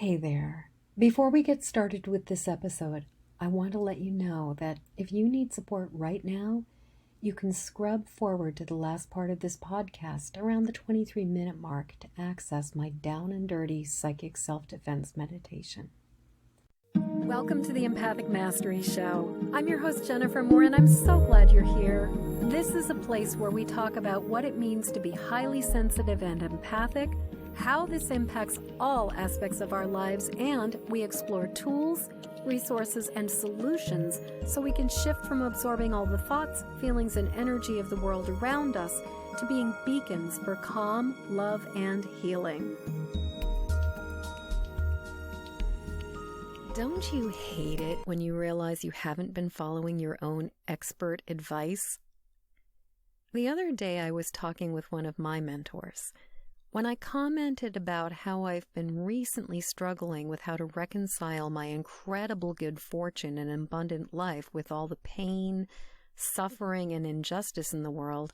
Hey there. Before we get started with this episode, I want to let you know that if you need support right now, you can scrub forward to the last part of this podcast around the 23-minute mark to access my down and dirty psychic self-defense meditation. Welcome to the Empathic Mastery Show. I'm your host, Jennifer Moore, and I'm so glad you're here. This is a place where we talk about what it means to be highly sensitive and empathic, how this impacts all aspects of our lives, and we explore tools, resources, and solutions so we can shift from absorbing all the thoughts, feelings, and energy of the world around us to being beacons for calm, love, and healing. Don't you hate it when you realize you haven't been following your own expert advice? The other day I was talking with one of my mentors. When I commented about how I've been recently struggling with how to reconcile my incredible good fortune and abundant life with all the pain, suffering, and injustice in the world,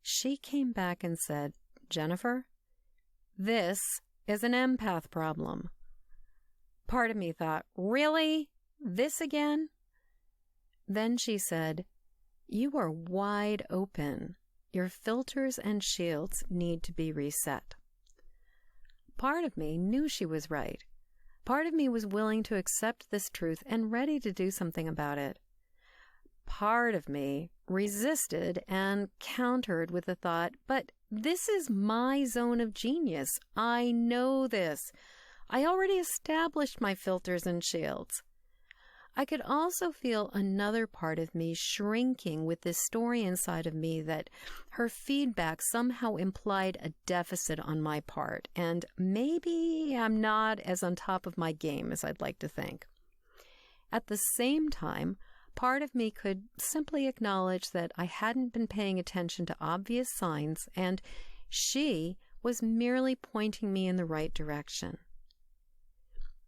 she came back and said, "Jennifer, this is an empath problem." Part of me thought, really? This again? Then she said, "You are wide open. Your filters and shields need to be reset." Part of me knew she was right. Part of me was willing to accept this truth and ready to do something about it. Part of me resisted and countered with the thought, but this is my zone of genius. I know this. I already established my filters and shields. I could also feel another part of me shrinking with this story inside of me that her feedback somehow implied a deficit on my part, and maybe I'm not as on top of my game as I'd like to think. At the same time, part of me could simply acknowledge that I hadn't been paying attention to obvious signs, and she was merely pointing me in the right direction.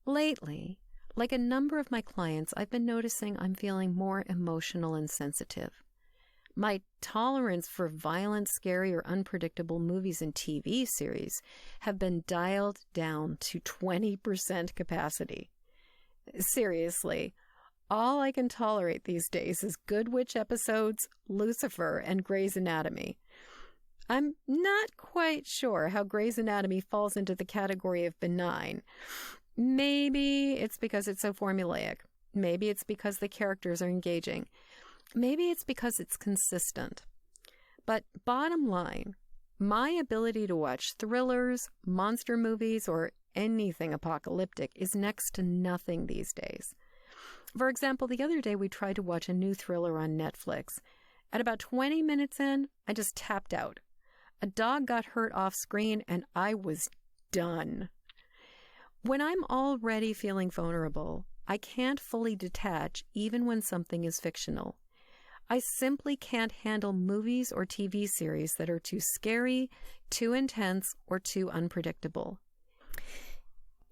Lately, like a number of my clients, I've been noticing I'm feeling more emotional and sensitive. My tolerance for violent, scary, or unpredictable movies and TV series have been dialed down to 20% capacity. Seriously, all I can tolerate these days is Good Witch episodes, Lucifer, and Grey's Anatomy. I'm not quite sure how Grey's Anatomy falls into the category of benign. Maybe it's because it's so formulaic. Maybe it's because the characters are engaging. Maybe it's because it's consistent. But bottom line, my ability to watch thrillers, monster movies, or anything apocalyptic is next to nothing these days. For example, the other day we tried to watch a new thriller on Netflix. At about 20 minutes in, I just tapped out. A dog got hurt off screen and I was done. When I'm already feeling vulnerable, I can't fully detach even when something is fictional. I simply can't handle movies or TV series that are too scary, too intense, or too unpredictable.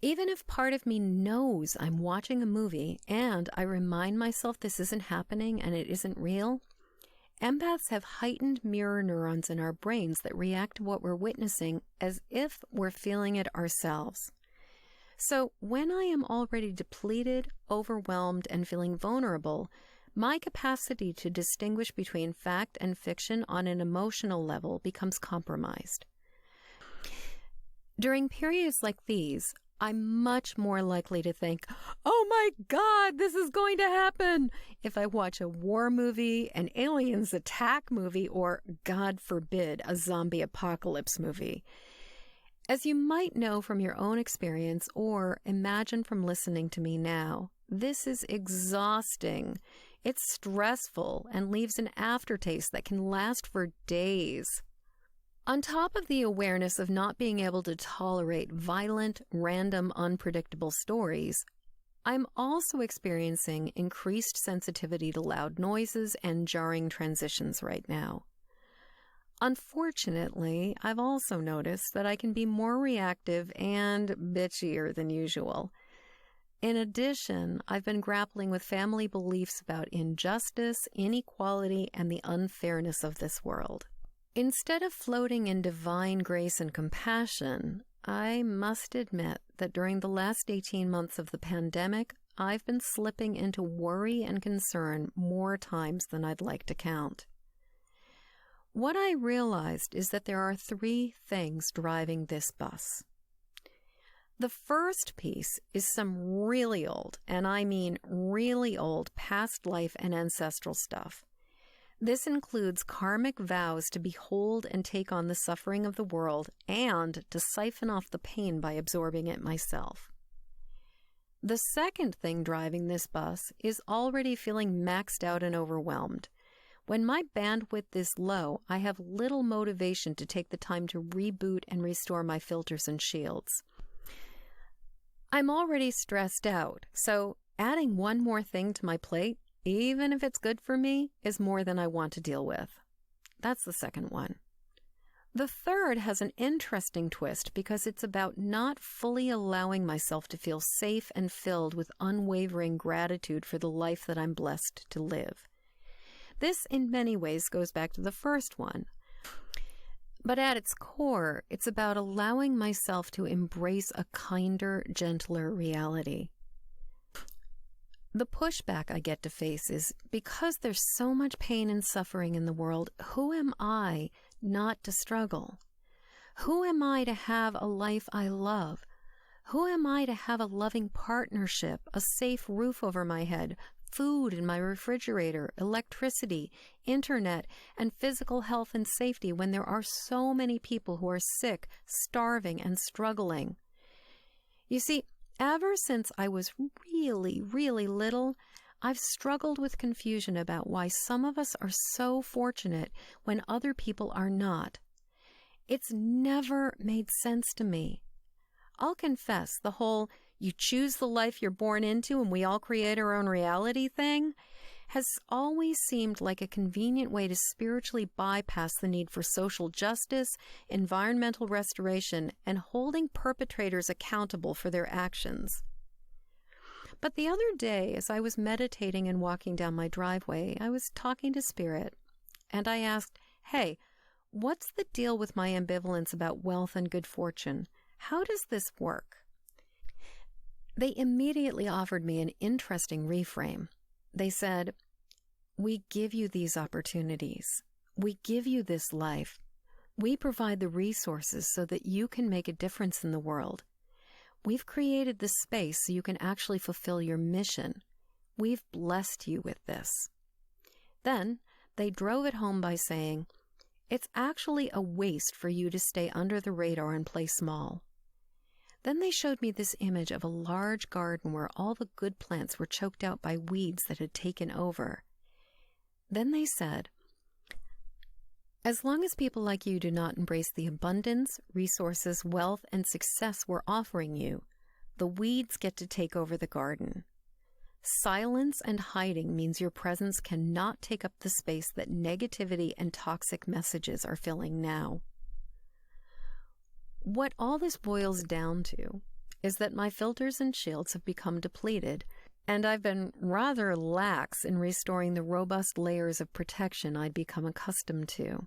Even if part of me knows I'm watching a movie and I remind myself this isn't happening and it isn't real, empaths have heightened mirror neurons in our brains that react to what we're witnessing as if we're feeling it ourselves. So when I am already depleted, overwhelmed, and feeling vulnerable, my capacity to distinguish between fact and fiction on an emotional level becomes compromised. During periods like these, I'm much more likely to think, "Oh my God, this is going to happen," if I watch a war movie, an aliens attack movie, or, God forbid, a zombie apocalypse movie. As you might know from your own experience or imagine from listening to me now, this is exhausting. It's stressful and leaves an aftertaste that can last for days. On top of the awareness of not being able to tolerate violent, random, unpredictable stories, I'm also experiencing increased sensitivity to loud noises and jarring transitions right now. Unfortunately, I've also noticed that I can be more reactive and bitchier than usual. In addition, I've been grappling with family beliefs about injustice, inequality, and the unfairness of this world. Instead of floating in divine grace and compassion, I must admit that during the last 18 months of the pandemic, I've been slipping into worry and concern more times than I'd like to count. What I realized is that there are 3 things driving this bus. The first piece is some really old, and I mean really old, past life and ancestral stuff. This includes karmic vows to behold and take on the suffering of the world and to siphon off the pain by absorbing it myself. The second thing driving this bus is already feeling maxed out and overwhelmed. When my bandwidth is low, I have little motivation to take the time to reboot and restore my filters and shields. I'm already stressed out, so adding one more thing to my plate, even if it's good for me, is more than I want to deal with. That's the second one. The third has an interesting twist because it's about not fully allowing myself to feel safe and filled with unwavering gratitude for the life that I'm blessed to live. This, in many ways, goes back to the first one. But at its core, it's about allowing myself to embrace a kinder, gentler reality. The pushback I get to face is, because there's so much pain and suffering in the world, who am I not to struggle? Who am I to have a life I love? Who am I to have a loving partnership, a safe roof over my head, food in my refrigerator, electricity, internet, and physical health and safety when there are so many people who are sick, starving, and struggling? You see, ever since I was really, really little, I've struggled with confusion about why some of us are so fortunate when other people are not. It's never made sense to me. I'll confess, the whole "you choose the life you're born into and we all create our own reality" thing has always seemed like a convenient way to spiritually bypass the need for social justice, environmental restoration, and holding perpetrators accountable for their actions. But the other day, as I was meditating and walking down my driveway, I was talking to Spirit, and I asked, "Hey, what's the deal with my ambivalence about wealth and good fortune? How does this work?" They immediately offered me an interesting reframe. They said, "We give you these opportunities. We give you this life. We provide the resources so that you can make a difference in the world. We've created this space so you can actually fulfill your mission. We've blessed you with this." Then they drove it home by saying, "It's actually a waste for you to stay under the radar and play small." Then they showed me this image of a large garden where all the good plants were choked out by weeds that had taken over. Then they said, "As long as people like you do not embrace the abundance, resources, wealth, and success we're offering you, the weeds get to take over the garden. Silence and hiding means your presence cannot take up the space that negativity and toxic messages are filling now." What all this boils down to is that my filters and shields have become depleted, and I've been rather lax in restoring the robust layers of protection I'd become accustomed to.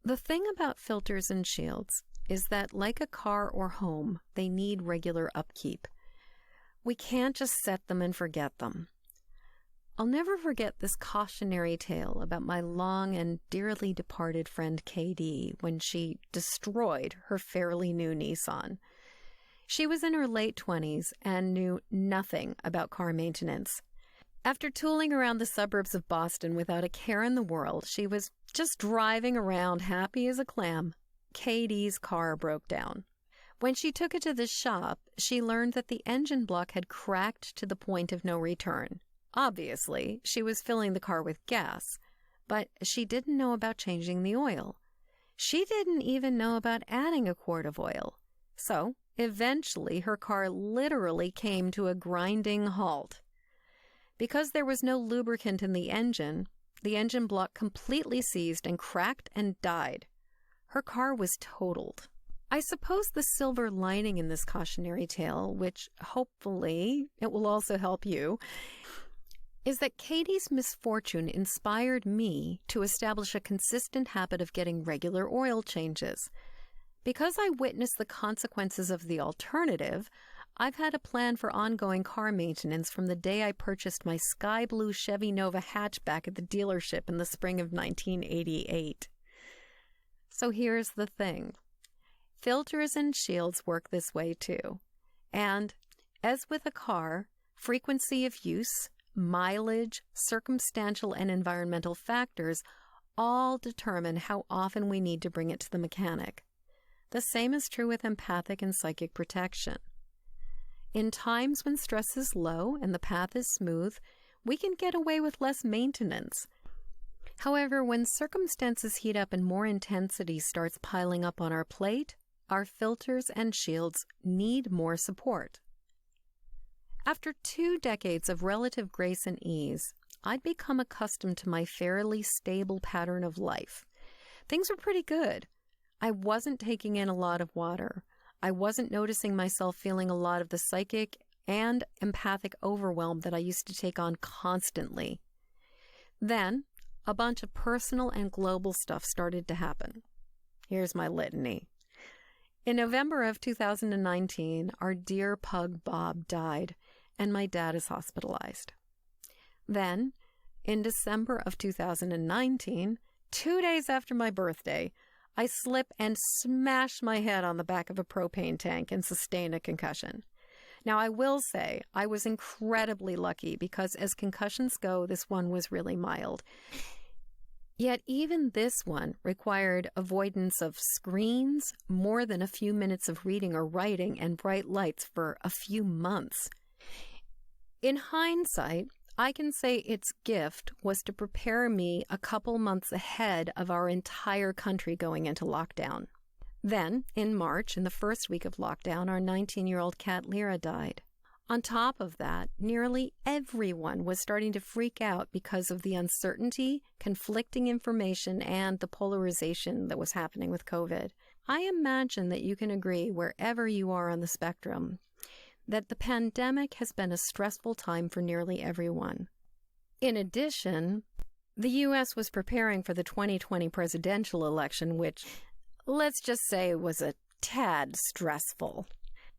The thing about filters and shields is that, like a car or home, they need regular upkeep. We can't just set them and forget them. I'll never forget this cautionary tale about my long and dearly departed friend Katie when she destroyed her fairly new Nissan. She was in her late 20s and knew nothing about car maintenance. After tooling around the suburbs of Boston without a care in the world, she was just driving around happy as a clam. Katie's car broke down. When she took it to the shop, she learned that the engine block had cracked to the point of no return. Obviously, she was filling the car with gas, but she didn't know about changing the oil. She didn't even know about adding a quart of oil. So, eventually, her car literally came to a grinding halt. Because there was no lubricant in the engine block completely seized and cracked and died. Her car was totaled. I suppose the silver lining in this cautionary tale, which hopefully it will also help you, is that Katie's misfortune inspired me to establish a consistent habit of getting regular oil changes. Because I witnessed the consequences of the alternative, I've had a plan for ongoing car maintenance from the day I purchased my sky blue Chevy Nova hatchback at the dealership in the spring of 1988. So here's the thing. Filters and shields work this way too. And, as with a car, frequency of use, mileage, circumstantial and environmental factors all determine how often we need to bring it to the mechanic. The same is true with empathic and psychic protection. In times when stress is low and the path is smooth, we can get away with less maintenance. However, when circumstances heat up and more intensity starts piling up on our plate, our filters and shields need more support. After 2 decades of relative grace and ease, I'd become accustomed to my fairly stable pattern of life. Things were pretty good. I wasn't taking in a lot of water. I wasn't noticing myself feeling a lot of the psychic and empathic overwhelm that I used to take on constantly. Then, a bunch of personal and global stuff started to happen. Here's my litany. In November of 2019, our dear pug Bob died, and my dad is hospitalized. Then, in December of 2019, 2 days after my birthday, I slip and smash my head on the back of a propane tank and sustain a concussion. Now, I will say I was incredibly lucky because as concussions go, this one was really mild. Yet even this one required avoidance of screens, more than a few minutes of reading or writing, and bright lights for a few months. In hindsight, I can say its gift was to prepare me a couple months ahead of our entire country going into lockdown. Then, in March, in the first week of lockdown, our 19-year-old cat Lyra died. On top of that, nearly everyone was starting to freak out because of the uncertainty, conflicting information, and the polarization that was happening with COVID. I imagine that you can agree, wherever you are on the spectrum, that the pandemic has been a stressful time for nearly everyone. In addition, the U.S. was preparing for the 2020 presidential election, which, let's just say, was a tad stressful.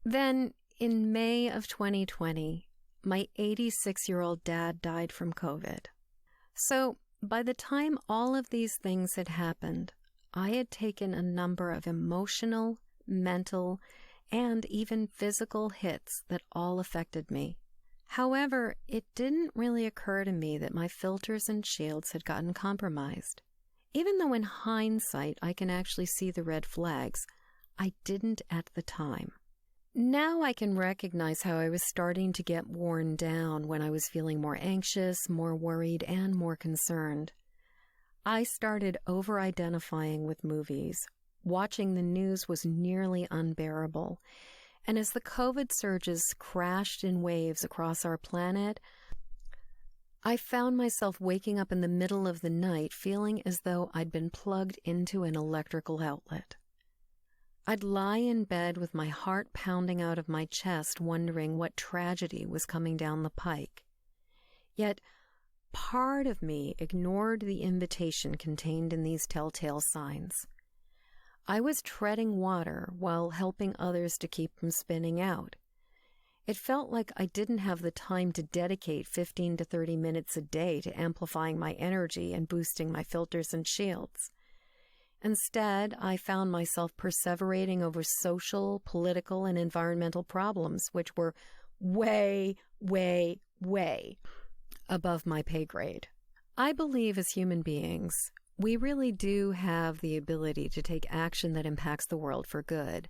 Then, in May of 2020, my 86-year-old dad died from COVID. So, by the time all of these things had happened, I had taken a number of emotional, mental, and even physical hits that all affected me. However, it didn't really occur to me that my filters and shields had gotten compromised. Even though in hindsight I can actually see the red flags, I didn't at the time. Now I can recognize how I was starting to get worn down when I was feeling more anxious, more worried, and more concerned. I started over-identifying with movies. Watching the news was nearly unbearable. And as the COVID surges crashed in waves across our planet, I found myself waking up in the middle of the night feeling as though I'd been plugged into an electrical outlet. I'd lie in bed with my heart pounding out of my chest, wondering what tragedy was coming down the pike. Yet, part of me ignored the invitation contained in these telltale signs. I was treading water while helping others to keep from spinning out. It felt like I didn't have the time to dedicate 15 to 30 minutes a day to amplifying my energy and boosting my filters and shields. Instead, I found myself perseverating over social, political, and environmental problems, which were way, way, way above my pay grade. I believe as human beings, we really do have the ability to take action that impacts the world for good.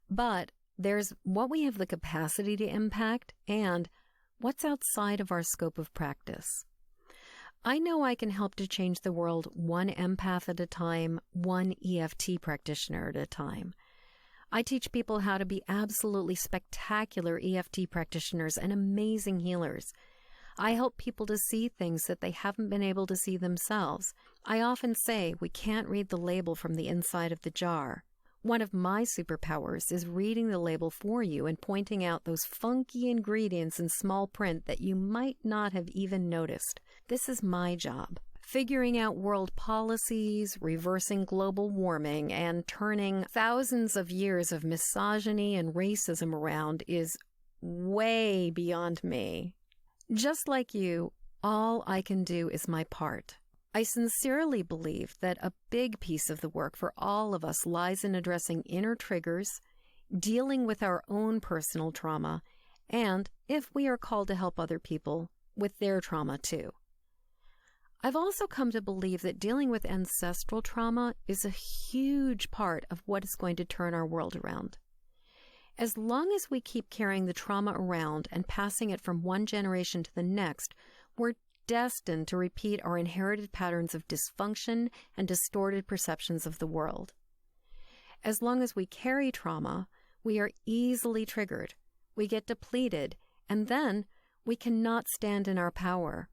But there's what we have the capacity to impact and what's outside of our scope of practice. I know I can help to change the world one empath at a time, one EFT practitioner at a time. I teach people how to be absolutely spectacular EFT practitioners and amazing healers. I help people to see things that they haven't been able to see themselves. I often say we can't read the label from the inside of the jar. One of my superpowers is reading the label for you and pointing out those funky ingredients in small print that you might not have even noticed. This is my job. Figuring out world policies, reversing global warming, and turning thousands of years of misogyny and racism around is way beyond me. Just like you, all I can do is my part. I sincerely believe that a big piece of the work for all of us lies in addressing inner triggers, dealing with our own personal trauma, and, if we are called to help other people, with their trauma too. I've also come to believe that dealing with ancestral trauma is a huge part of what is going to turn our world around. As long as we keep carrying the trauma around and passing it from one generation to the next, we're destined to repeat our inherited patterns of dysfunction and distorted perceptions of the world. As long as we carry trauma, we are easily triggered, we get depleted, and then we cannot stand in our power.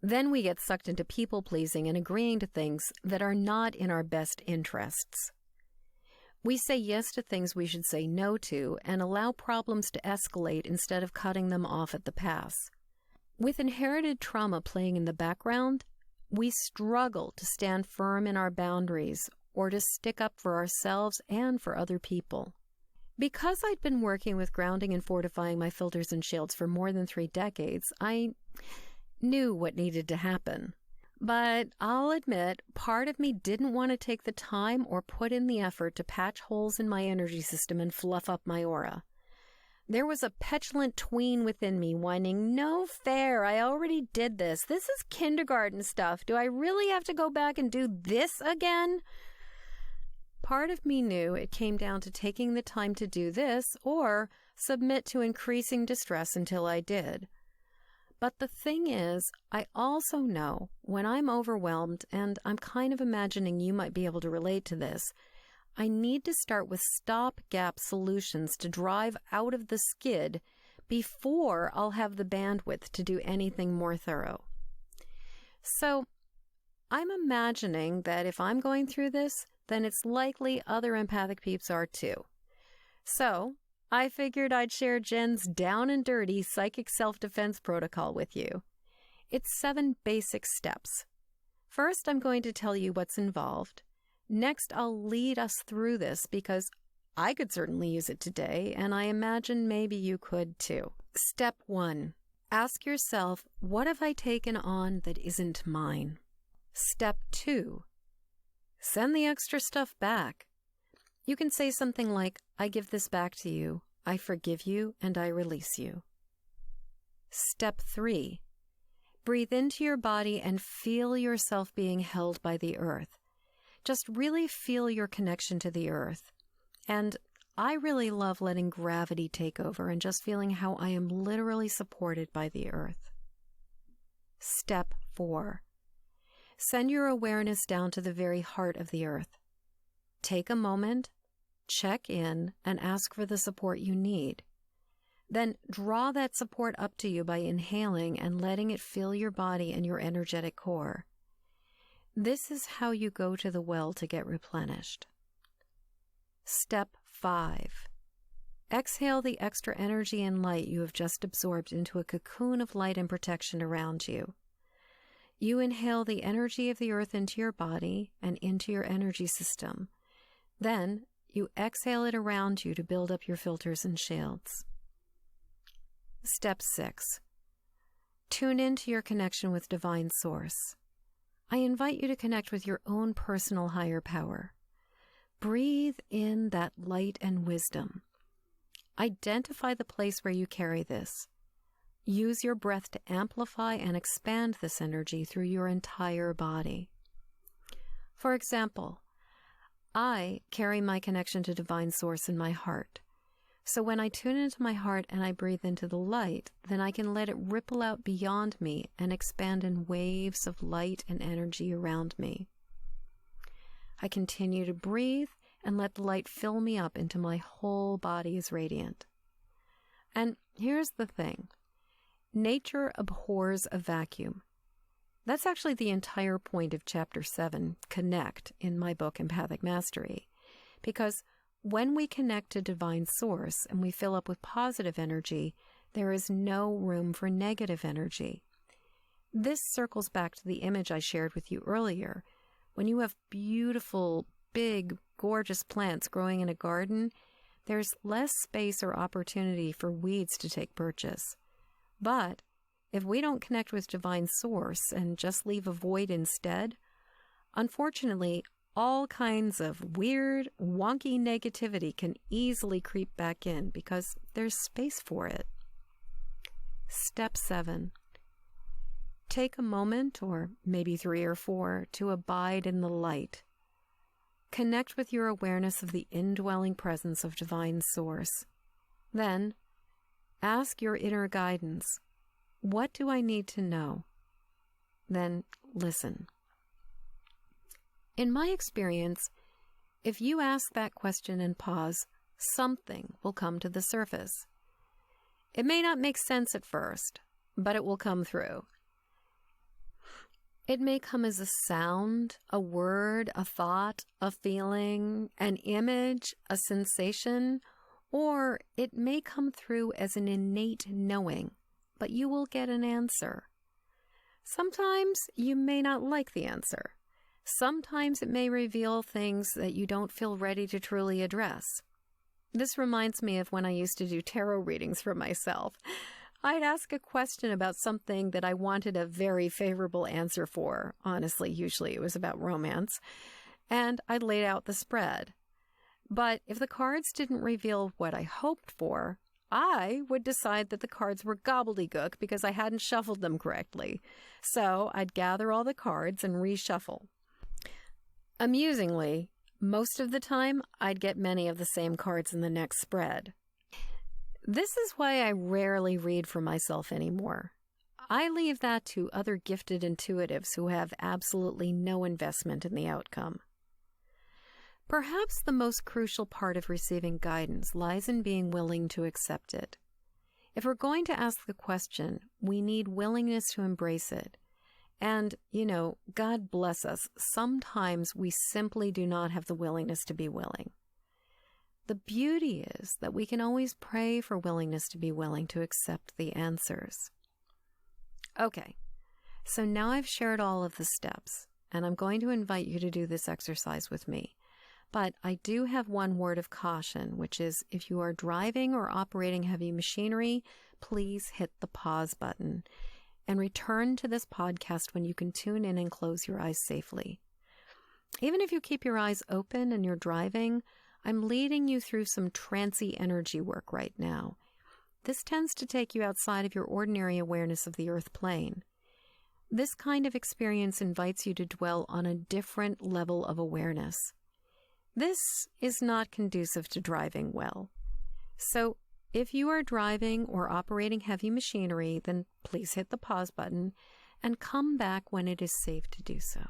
Then we get sucked into people-pleasing and agreeing to things that are not in our best interests. We say yes to things we should say no to and allow problems to escalate instead of cutting them off at the pass. With inherited trauma playing in the background, we struggle to stand firm in our boundaries or to stick up for ourselves and for other people. Because I'd been working with grounding and fortifying my filters and shields for more than 3 decades, I knew what needed to happen. But I'll admit, part of me didn't want to take the time or put in the effort to patch holes in my energy system and fluff up my aura. There was a petulant tween within me whining, "No fair, I already did this. This is kindergarten stuff. Do I really have to go back and do this again?" Part of me knew it came down to taking the time to do this or submit to increasing distress until I did. But the thing is, I also know when I'm overwhelmed, and I'm kind of imagining you might be able to relate to this, I need to start with stopgap solutions to drive out of the skid before I'll have the bandwidth to do anything more thorough. So I'm imagining that if I'm going through this, then it's likely other empathic peeps are too. So I figured I'd share Jen's down and dirty psychic self-defense protocol with you. It's 7 basic steps. First, I'm going to tell you what's involved. Next, I'll lead us through this because I could certainly use it today, and I imagine maybe you could too. Step 1. Ask yourself, what have I taken on that isn't mine? Step 2. Send the extra stuff back. You can say something like, "I give this back to you, I forgive you, and I release you." Step 3. Breathe into your body and feel yourself being held by the earth. Just really feel your connection to the earth. And I really love letting gravity take over and just feeling how I am literally supported by the earth. Step 4. Send your awareness down to the very heart of the earth. Take a moment, check in, and ask for the support you need. Then draw that support up to you by inhaling and letting it fill your body and your energetic core. This is how you go to the well to get replenished. Step 5. Exhale the extra energy and light you have just absorbed into a cocoon of light and protection around you. You inhale the energy of the earth into your body and into your energy system. Then you exhale it around you to build up your filters and shields. Step 6. Tune into your connection with Divine Source. I invite you to connect with your own personal higher power. Breathe in that light and wisdom. Identify the place where you carry this. Use your breath to amplify and expand this energy through your entire body. For example, I carry my connection to Divine Source in my heart. So when I tune into my heart and I breathe into the light, then I can let it ripple out beyond me and expand in waves of light and energy around me. I continue to breathe and let the light fill me up until my whole body is radiant. And here's the thing. Nature abhors a vacuum. That's actually the entire point of Chapter 7, Connect, in my book, Empathic Mastery. Because when we connect to Divine Source and we fill up with positive energy, there is no room for negative energy. This circles back to the image I shared with you earlier. When you have beautiful, big, gorgeous plants growing in a garden, there's less space or opportunity for weeds to take purchase. But if we don't connect with divine source and just leave a void instead, unfortunately, all kinds of weird, wonky negativity can easily creep back in because there's space for it. Step 7. Take a moment, or maybe 3 or 4, to abide in the light. Connect with your awareness of the indwelling presence of divine source. Then, ask your inner guidance, what do I need to know? Then listen. In my experience, if you ask that question and pause, something will come to the surface. It may not make sense at first, but it will come through. It may come as a sound, a word, a thought, a feeling, an image, a sensation, or it may come through as an innate knowing, but you will get an answer. Sometimes you may not like the answer. Sometimes it may reveal things that you don't feel ready to truly address. This reminds me of when I used to do tarot readings for myself. I'd ask a question about something that I wanted a very favorable answer for. Honestly, usually it was about romance. And I laid out the spread. But if the cards didn't reveal what I hoped for, I would decide that the cards were gobbledygook because I hadn't shuffled them correctly. So I'd gather all the cards and reshuffle. Amusingly, most of the time, I'd get many of the same cards in the next spread. This is why I rarely read for myself anymore. I leave that to other gifted intuitives who have absolutely no investment in the outcome. Perhaps the most crucial part of receiving guidance lies in being willing to accept it. If we're going to ask the question, we need willingness to embrace it. And, God bless us, sometimes we simply do not have the willingness to be willing. The beauty is that we can always pray for willingness to be willing to accept the answers. Okay, so now I've shared all of the steps, and I'm going to invite you to do this exercise with me. But I do have one word of caution, which is if you are driving or operating heavy machinery, please hit the pause button and return to this podcast when you can tune in and close your eyes safely. Even if you keep your eyes open and you're driving, I'm leading you through some trancy energy work right now. This tends to take you outside of your ordinary awareness of the earth plane. This kind of experience invites you to dwell on a different level of awareness. This is not conducive to driving well. So if you are driving or operating heavy machinery, then please hit the pause button and come back when it is safe to do so.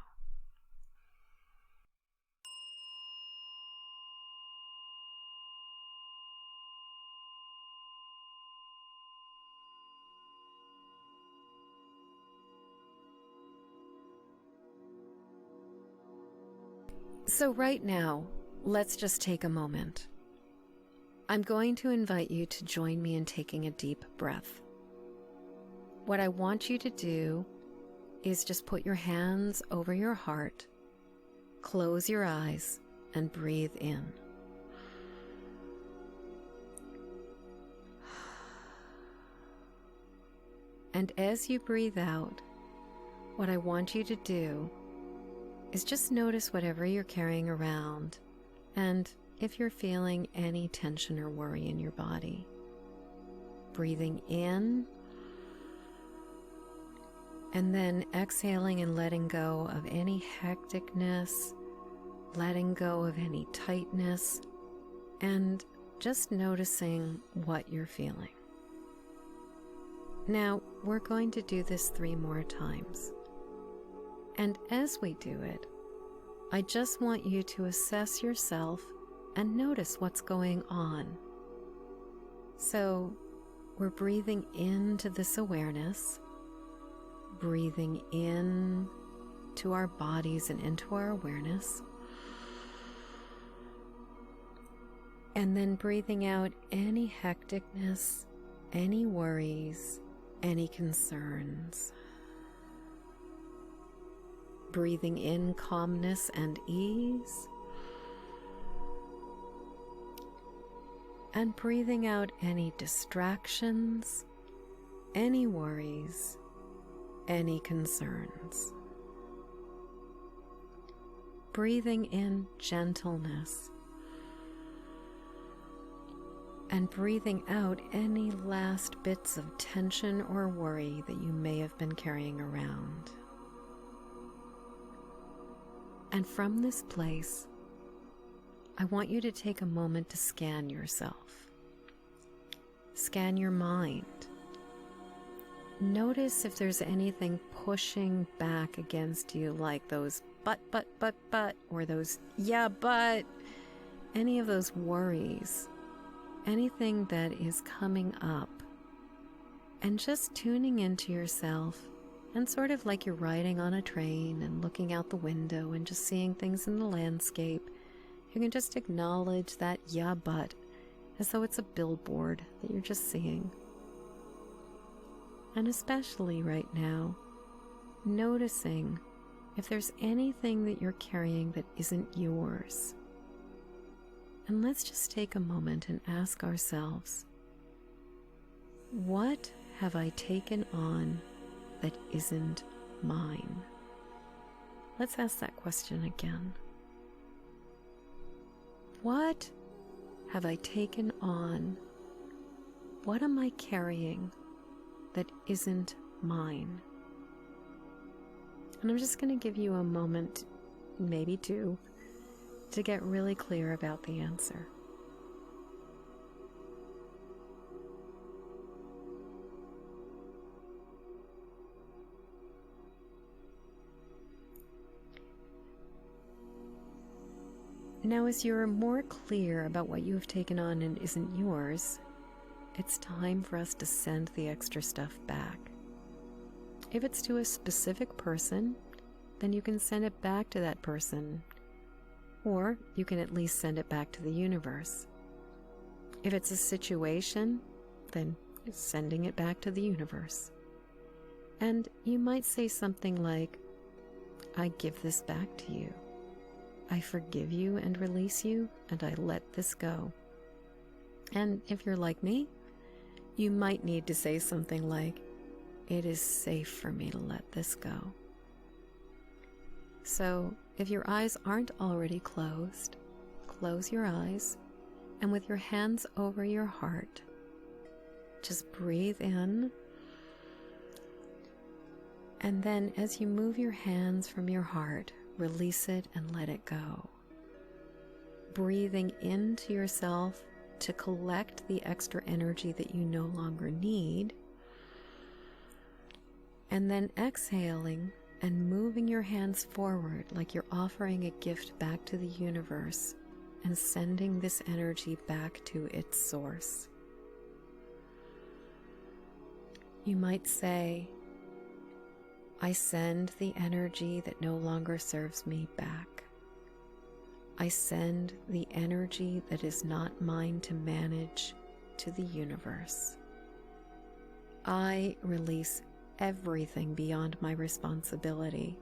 So right now, let's just take a moment. I'm going to invite you to join me in taking a deep breath. What I want you to do is just put your hands over your heart, close your eyes, and breathe in. And as you breathe out, what I want you to do is just notice whatever you're carrying around, and if you're feeling any tension or worry in your body. Breathing in, and then exhaling and letting go of any hecticness, letting go of any tightness, and just noticing what you're feeling. Now, we're going to do this 3 more times. And as we do it, I just want you to assess yourself and notice what's going on. So we're breathing into this awareness, breathing in to our bodies and into our awareness, and then breathing out any hecticness, any worries, any concerns. breathing in calmness and ease, and breathing out any distractions, any worries, any concerns. Breathing in gentleness and breathing out any last bits of tension or worry that you may have been carrying around. And from this place, I want you to take a moment to scan yourself. Scan your mind. Notice if there's anything pushing back against you, like those but, or those yeah, but, any of those worries, anything that is coming up, and just tuning into yourself, and sort of like you're riding on a train and looking out the window and just seeing things in the landscape. You can just acknowledge that yeah, but, as though it's a billboard that you're just seeing. And especially right now, noticing if there's anything that you're carrying that isn't yours. And let's just take a moment and ask ourselves, what have I taken on that isn't mine? Let's ask that question again. What have I taken on? What am I carrying that isn't mine? And I'm just going to give you a moment, maybe two, to get really clear about the answer. Now, as you're more clear about what you have taken on and isn't yours, it's time for us to send the extra stuff back. If it's to a specific person, then you can send it back to that person, or you can at least send it back to the universe. If it's a situation, then sending it back to the universe. And you might say something like, I give this back to you. I forgive you and release you, and I let this go. And if you're like me, you might need to say something like, it is safe for me to let this go. So, if your eyes aren't already closed, close your eyes, and with your hands over your heart, just breathe in. And then as you move your hands from your heart, release it and let it go. Breathing into yourself to collect the extra energy that you no longer need. And then exhaling and moving your hands forward like you're offering a gift back to the universe and sending this energy back to its source. You might say, I send the energy that no longer serves me back. I send the energy that is not mine to manage to the universe. I release everything beyond my responsibility.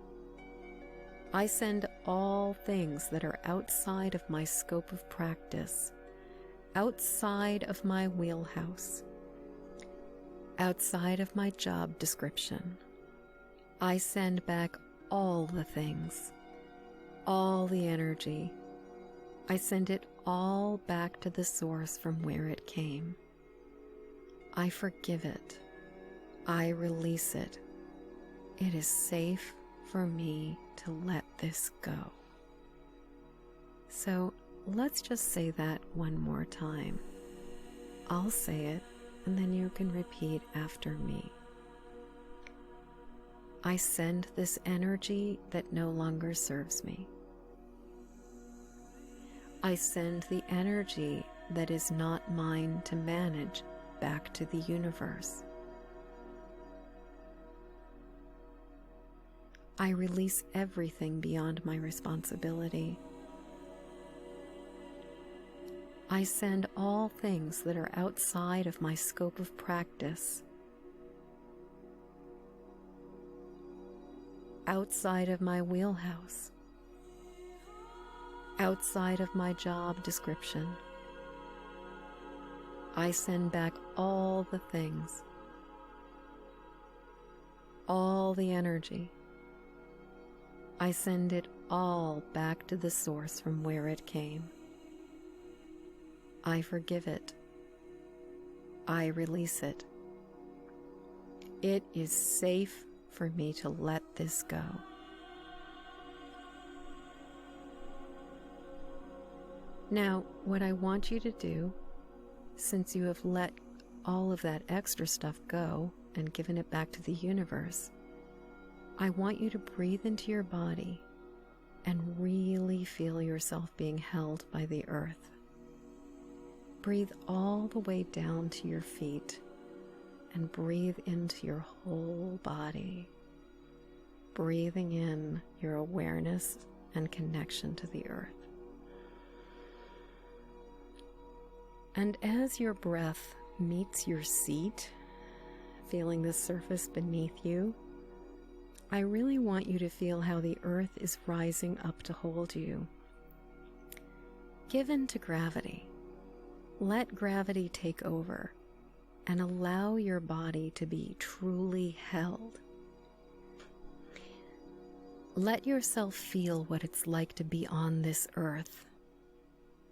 I send all things that are outside of my scope of practice, outside of my wheelhouse, outside of my job description. I send back all the things, all the energy. I send it all back to the source from where it came. I forgive it. I release it. It is safe for me to let this go. So let's just say that one more time. I'll say it, and then you can repeat after me. I send this energy that no longer serves me. I send the energy that is not mine to manage back to the universe. I release everything beyond my responsibility. I send all things that are outside of my scope of practice outside of my wheelhouse, outside of my job description. I send back all the things, all the energy. I send it all back to the source from where it came. I forgive it. I release it. It is safe for me to let this go. Now, what I want you to do, since you have let all of that extra stuff go and given it back to the universe, I want you to breathe into your body and really feel yourself being held by the earth. Breathe all the way down to your feet and breathe into your whole body, breathing in your awareness and connection to the earth. And as your breath meets your seat, feeling the surface beneath you, I really want you to feel how the earth is rising up to hold you. Give in to gravity. Let gravity take over and allow your body to be truly held. Let yourself feel what it's like to be on this earth,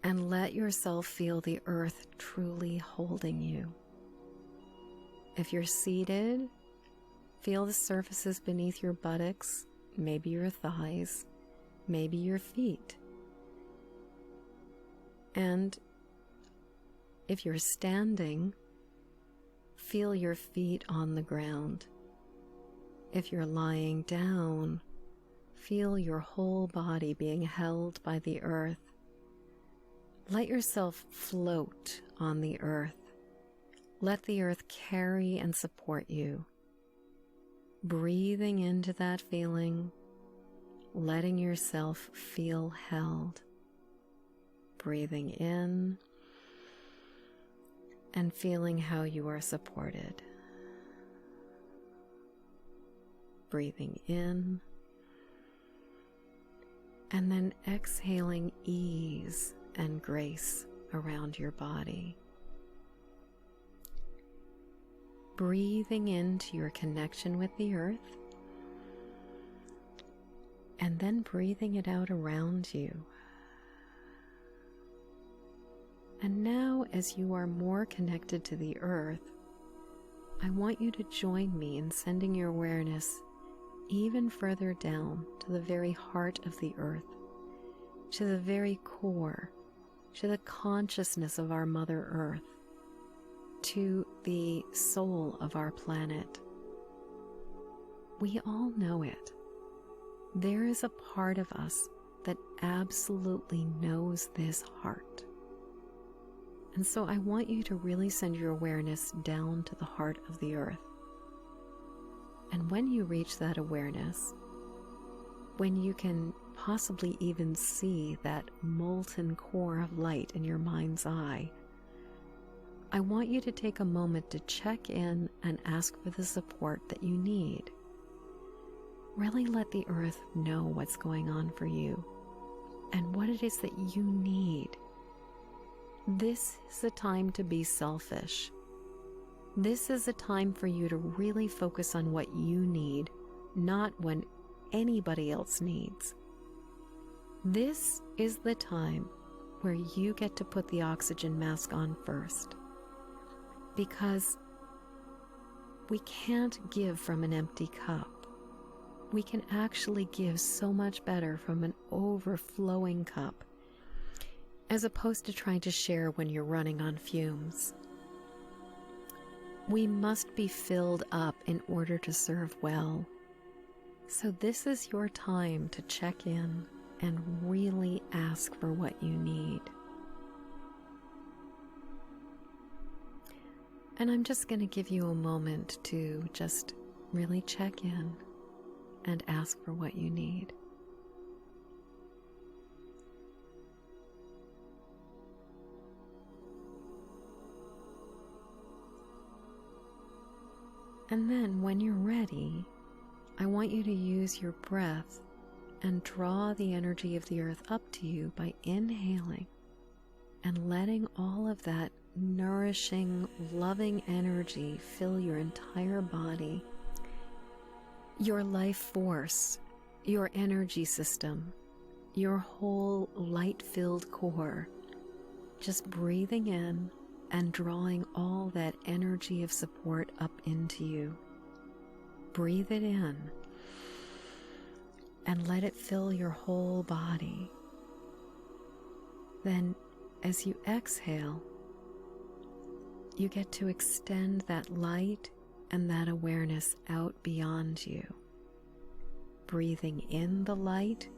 and let yourself feel the earth truly holding you. If you're seated, feel the surfaces beneath your buttocks, maybe your thighs, maybe your feet. And if you're standing, feel your feet on the ground. If you're lying down, feel your whole body being held by the earth. Let yourself float on the earth. Let the earth carry and support you. Breathing into that feeling, letting yourself feel held. Breathing in and feeling how you are supported. Breathing in and then exhaling ease and grace around your body. Breathing into your connection with the earth and then breathing it out around you. And now, as you are more connected to the earth, I want you to join me in sending your awareness even further down to the very heart of the earth, to the very core, to the consciousness of our Mother Earth, to the soul of our planet. We all know it. There is a part of us that absolutely knows this heart. And so I want you to really send your awareness down to the heart of the earth. And when you reach that awareness, when you can possibly even see that molten core of light in your mind's eye, I want you to take a moment to check in and ask for the support that you need. Really let the earth know what's going on for you and what it is that you need. This is a time to be selfish. This is a time for you to really focus on what you need, not what anybody else needs. This is the time where you get to put the oxygen mask on first. Because we can't give from an empty cup. We can actually give so much better from an overflowing cup, as opposed to trying to share when you're running on fumes. We must be filled up in order to serve well. So this is your time to check in and really ask for what you need. And I'm just going to give you a moment to just really check in and ask for what you need. And then when you're ready, I want you to use your breath and draw the energy of the earth up to you by inhaling and letting all of that nourishing, loving energy fill your entire body, your life force, your energy system, your whole light-filled core. Just breathing in and drawing all that energy of support up into you. Breathe it in and let it fill your whole body. Then, as you exhale, you get to extend that light and that awareness out beyond you. Breathing in the light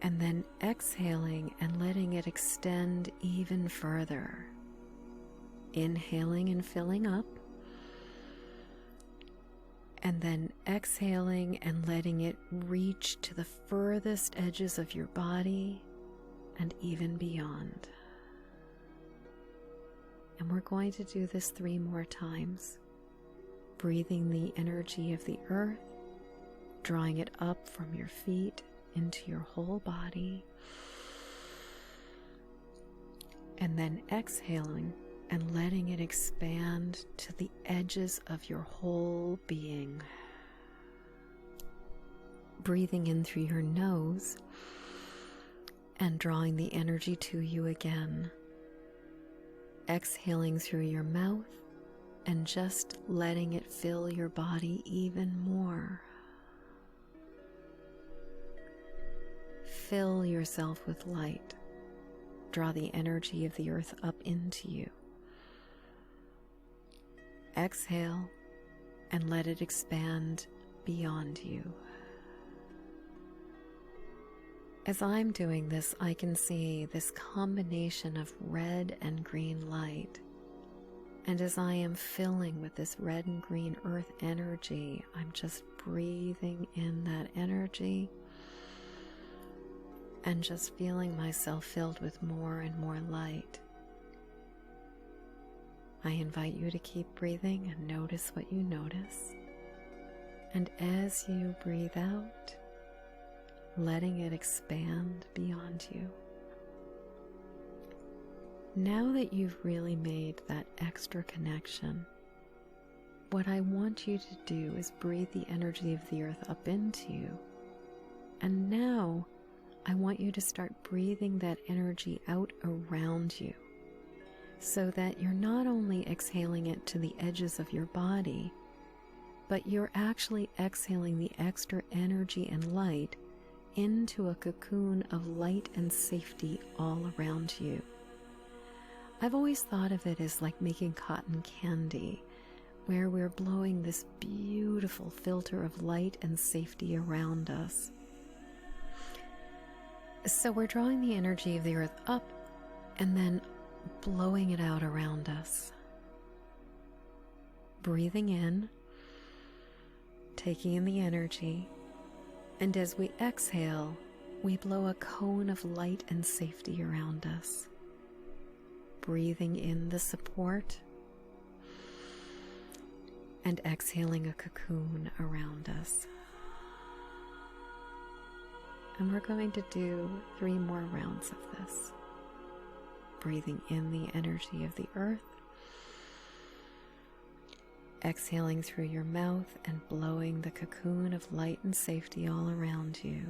and then exhaling and letting it extend even further. Inhaling and filling up, and then exhaling and letting it reach to the furthest edges of your body and even beyond. And we're going to do this 3 more times, breathing the energy of the earth, drawing it up from your feet into your whole body, and then exhaling and letting it expand to the edges of your whole being. Breathing in through your nose and drawing the energy to you again. Exhaling through your mouth and just letting it fill your body even more. Fill yourself with light. Draw the energy of the earth up into you. Exhale and let it expand beyond you. As I'm doing this, I can see this combination of red and green light. And as I am filling with this red and green earth energy, I'm just breathing in that energy and just feeling myself filled with more and more light. I invite you to keep breathing and notice what you notice. And as you breathe out, letting it expand beyond you. Now that you've really made that extra connection, what I want you to do is breathe the energy of the earth up into you. And now I want you to start breathing that energy out around you, so that you're not only exhaling it to the edges of your body, but you're actually exhaling the extra energy and light into a cocoon of light and safety all around you. I've always thought of it as like making cotton candy, where we're blowing this beautiful filter of light and safety around us. So we're drawing the energy of the earth up and then blowing it out around us. Breathing in, taking in the energy, and as we exhale, we blow a cone of light and safety around us. Breathing in the support and exhaling a cocoon around us. And we're going to do 3 more rounds of this. Breathing in the energy of the earth, exhaling through your mouth and blowing the cocoon of light and safety all around you.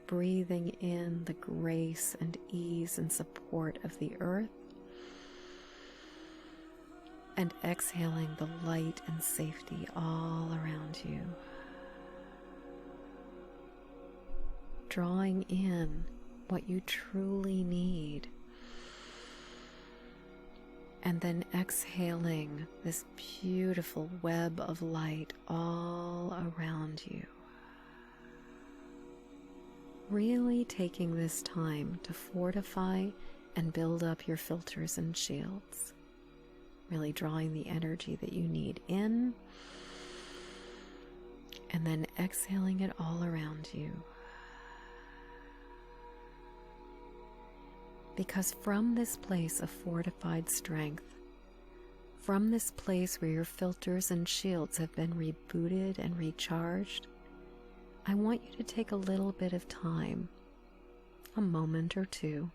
Breathing in the grace and ease and support of the earth, and exhaling the light and safety all around you. Drawing in what you truly need, and then exhaling this beautiful web of light all around you. Really taking this time to fortify and build up your filters and shields. Really drawing the energy that you need in, and then exhaling it all around you. Because from this place of fortified strength, from this place where your filters and shields have been rebooted and recharged, I want you to take a little bit of time, a moment or two,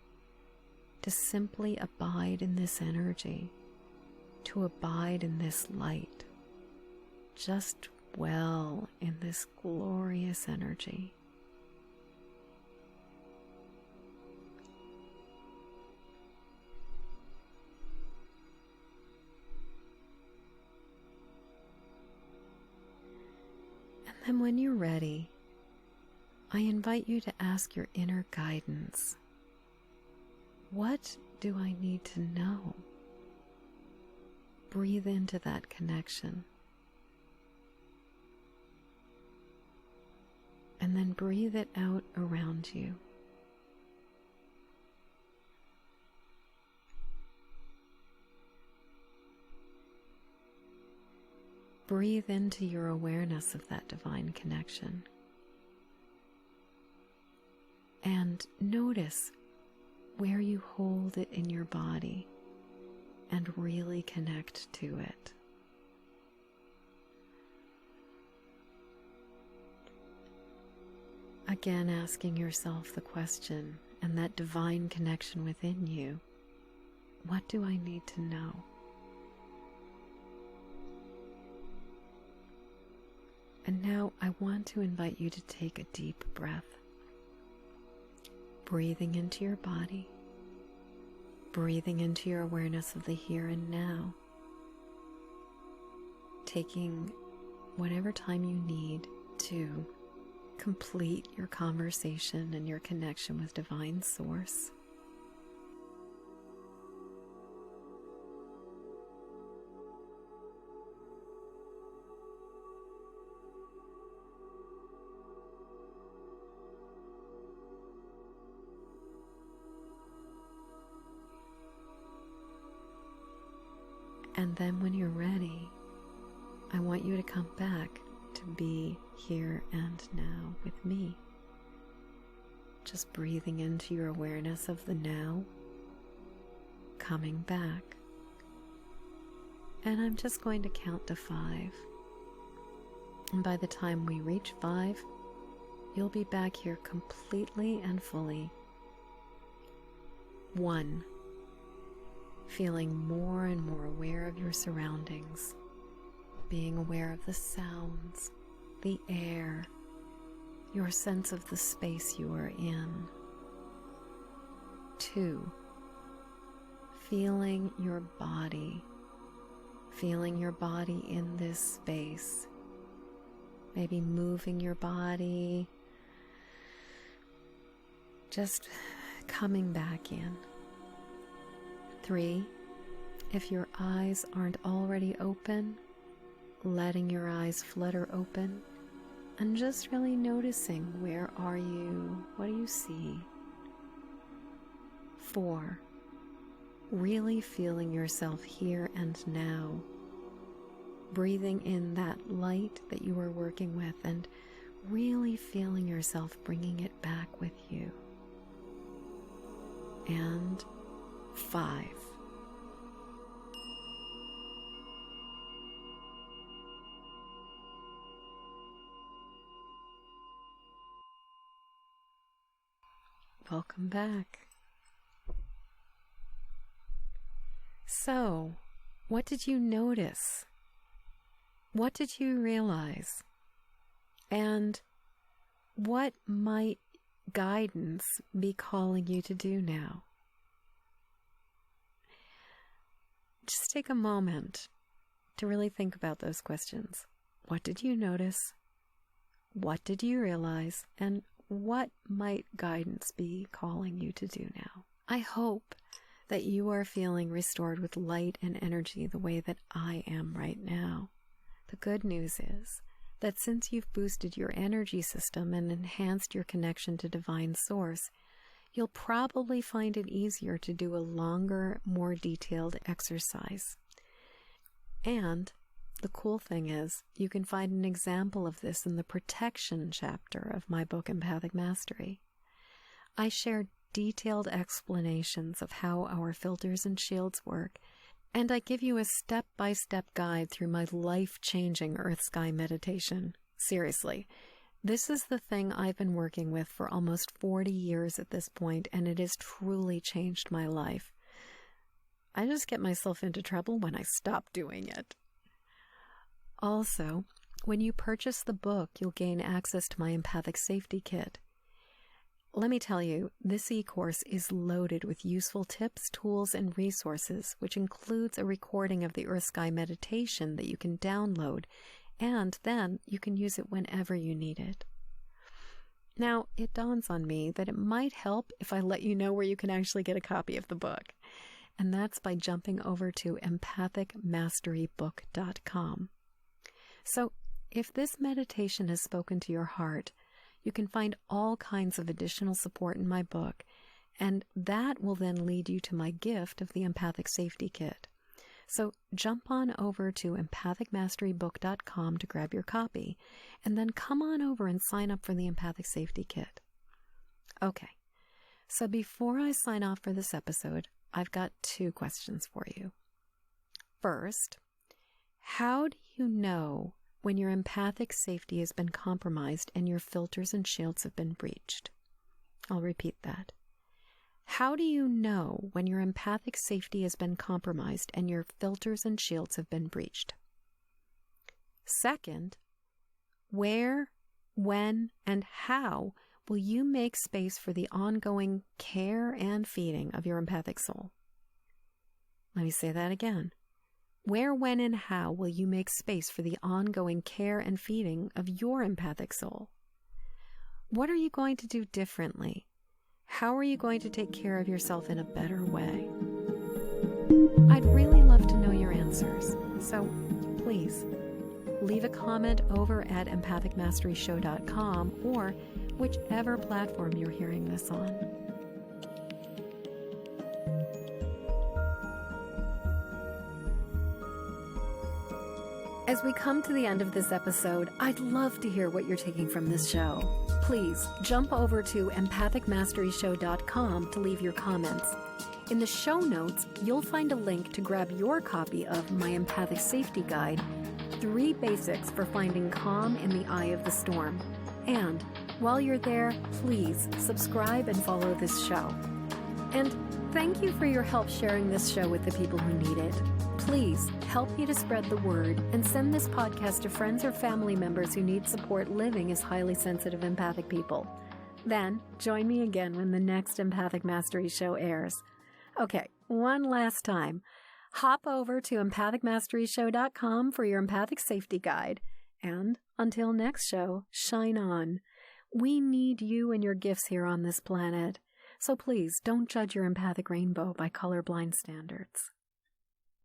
to simply abide in this energy, to abide in this light, just dwell in this glorious energy. And then when you're ready, I invite you to ask your inner guidance, what do I need to know? Breathe into that connection. And then breathe it out around you. Breathe into your awareness of that divine connection. And notice where you hold it in your body and really connect to it. Again, asking yourself the question and that divine connection within you, what do I need to know? And now I want to invite you to take a deep breath, breathing into your body, breathing into your awareness of the here and now, taking whatever time you need to complete your conversation and your connection with Divine Source. And then when you're ready, I want you to come back to be here and now with me. Just breathing into your awareness of the now, coming back. And I'm just going to count to 5. And by the time we reach 5, you'll be back here completely and fully. 1. Feeling more and more aware of your surroundings, being aware of the sounds, the air, your sense of the space you are in. 2, feeling your body in this space, maybe moving your body, just coming back in. 3, if your eyes aren't already open, letting your eyes flutter open and just really noticing, where are you? What do you see? 4, really feeling yourself here and now, breathing in that light that you are working with and really feeling yourself bringing it back with you. And 5. Welcome back. So, what did you notice? What did you realize? And what might guidance be calling you to do now? Just take a moment to really think about those questions. What did you notice? What did you realize? And what might guidance be calling you to do now? I hope that you are feeling restored with light and energy the way that I am right now. The good news is that since you've boosted your energy system and enhanced your connection to Divine Source, you'll probably find it easier to do a longer, more detailed exercise. And the cool thing is, you can find an example of this in the protection chapter of my book, Empathic Mastery. I share detailed explanations of how our filters and shields work And I give you a step-by-step guide through my life-changing Earth Sky meditation. Seriously, this is the thing I've been working with for almost 40 years at this point, and it has truly changed my life. I just get myself into trouble when I stop doing it. Also, when you purchase the book, you'll gain access to my Empathic Safety Kit. Let me tell you, this e-course is loaded with useful tips, tools, and resources, which includes a recording of the Earth Sky meditation that you can download, and then you can use it whenever you need it. Now, it dawns on me that it might help if I let you know where you can actually get a copy of the book, and that's by jumping over to empathicmasterybook.com. So, if this meditation has spoken to your heart, you can find all kinds of additional support in my book, and that will then lead you to my gift of the Empathic Safety Kit. So jump on over to empathicmasterybook.com to grab your copy, and then come on over and sign up for the Empathic Safety Kit. Okay, so before I sign off for this episode, I've got 2 questions for you. First, how do you know when your empathic safety has been compromised and your filters and shields have been breached? I'll repeat that. How do you know when your empathic safety has been compromised and your filters and shields have been breached? Second, where, when, and how will you make space for the ongoing care and feeding of your empathic soul? Let me say that again. Where, when, and how will you make space for the ongoing care and feeding of your empathic soul? What are you going to do differently? How are you going to take care of yourself in a better way? I'd really love to know your answers, so please leave a comment over at empathicmasteryshow.com or whichever platform you're hearing this on. As we come to the end of this episode, I'd love to hear what you're taking from this show. Please jump over to empathicmasteryshow.com to leave your comments. In the show notes, you'll find a link to grab your copy of my Empathic Safety Guide, 3 Basics for Finding Calm in the Eye of the Storm. And while you're there, please subscribe and follow this show. And thank you for your help sharing this show with the people who need it. Please help me to spread the word and send this podcast to friends or family members who need support living as highly sensitive empathic people. Then join me again when the next Empathic Mastery Show airs. Okay, one last time. Hop over to empathicmasteryshow.com for your Empathic Safety Guide. And until next show, shine on. We need you and your gifts here on this planet. So please don't judge your empathic rainbow by colorblind standards.